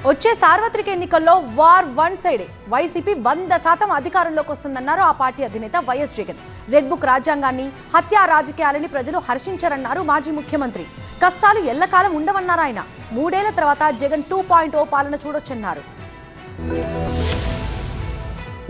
వచ్చే సార్వత్రిక ఎన్నికల్లో వార్ వన్ సైడే. వైసీపీ 100% అధికారంలోకి వస్తుందన్నారు ఆ పార్టీ అధినేత వైఎస్ జగన్. రెడ్ బుక్ రాజ్యాంగాన్ని, హత్యా రాజకీయాలని ప్రజలు హర్షించరన్నారు మాజీ ముఖ్యమంత్రి. కష్టాలు ఎల్లకాలం ఉండవన్నారు ఆయన. 3 ఏళ్ల తర్వాత జగన్ 2.0 పాలన చూడొచ్చన్నారు.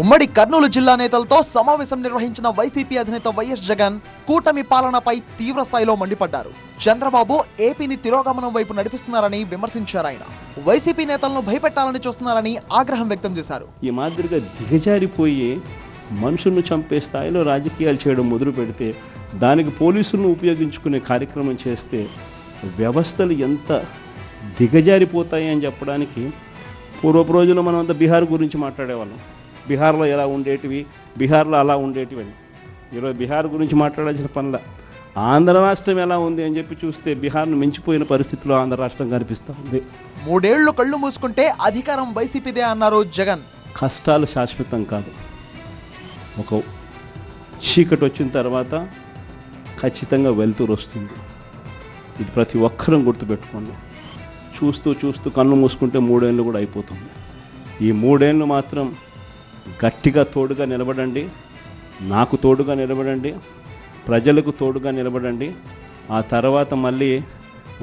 ఉమ్మడి కర్నూలు జిల్లా నేతలతో సమావేశం నిర్వహించిన వైసీపీ అధినేత వైఎస్ జగన్ కూటమి పాలనపై తీవ్ర స్థాయిలో మండిపడ్డారు. చంద్రబాబు ఏపీని తిరోగమనం వైపు నడిపిస్తున్నారని విమర్శించారు. ఆయన వైసీపీ నేతలను భయపెట్టాలని చూస్తున్నారని ఆగ్రహం వ్యక్తం చేశారు. ఈ మాదిరిగా దిగజారిపోయి మనుషులను చంపే స్థాయిలో రాజకీయాలు చేయడం మొదలు పెడితే, దానికి పోలీసులను ఉపయోగించుకునే కార్యక్రమం చేస్తే వ్యవస్థలు ఎంత దిగజారిపోతాయి అని చెప్పడానికి పూర్వపు రోజుల్లో మనం అంతా బీహార్ గురించి మాట్లాడేవాళ్ళం. బీహార్లో ఎలా ఉండేటివి, బీహార్లో అలా ఉండేటివి అని. ఈరోజు బీహార్ గురించి మాట్లాడాల్సిన పనుల ఆంధ్ర రాష్ట్రం ఎలా ఉంది అని చెప్పి చూస్తే బీహార్ను మించిపోయిన పరిస్థితిలో ఆంధ్ర రాష్ట్రం కనిపిస్తూ ఉంది. 3 ఏళ్లు కళ్ళు మూసుకుంటే అధికారం వైసీపీదే అన్నారు జగన్. కష్టాలు శాశ్వతం కాదు. ఒక చీకటి వచ్చిన తర్వాత ఖచ్చితంగా వెలుతురు వస్తుంది. ఇది ప్రతి ఒక్కరం గుర్తుపెట్టుకోండి. చూస్తూ చూస్తూ కన్ను మూసుకుంటే 3 ఏళ్ళు కూడా అయిపోతుంది. ఈ 3 ఏళ్ళు మాత్రం గట్టిగా తోడుగా నిలబడండి, నాకు తోడుగా నిలబడండి, ప్రజలకు తోడుగా నిలబడండి. ఆ తర్వాత మళ్ళీ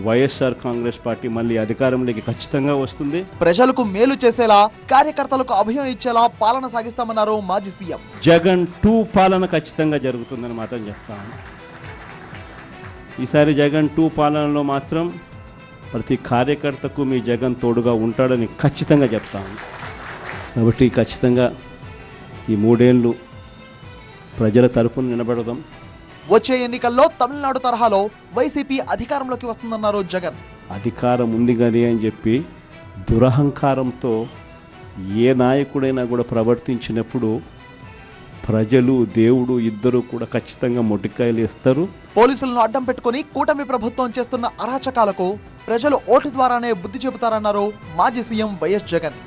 వైఎస్ఆర్ కాంగ్రెస్ పార్టీ మళ్ళీ అధికారంలోకి ఖచ్చితంగా వస్తుంది. ప్రజలకు మేలు చేసేలా, కార్యకర్తలకు అభయం ఇచ్చేలా పాలన సాగిస్తామన్నారు మాజీ సీఎం. జగన్ 2 పాలన ఖచ్చితంగా జరుగుతుందని మాత్రం చెప్తాను. ఈసారి జగన్ 2 పాలనలో మాత్రం ప్రతి కార్యకర్తకు మీ జగన్ తోడుగా ఉంటాడని ఖచ్చితంగా చెప్తాను. కాబట్టి ఖచ్చితంగా ఈ 3 ఏళ్ళు ప్రజల తరపున నిలబడదాం. వచ్చే ఎన్నికల్లో తమిళనాడు తరహాలో వైసీపీ అధికారంలోకి వస్తుందన్నారు జగన్. అధికారం ఉంది కానీ అని చెప్పి దురహంకారంతో ఏ నాయకుడైనా కూడా ప్రవర్తించినప్పుడు ప్రజలు, దేవుడు ఇద్దరు కూడా ఖచ్చితంగా మొటికాయలు ఇస్తారు. పోలీసులను అడ్డం పెట్టుకుని కూటమి ప్రభుత్వం చేస్తున్న అరాచకాలకు ప్రజలు ఓటు ద్వారానే బుద్ధి చెబుతారన్నారు మాజీ సీఎం వైఎస్ జగన్.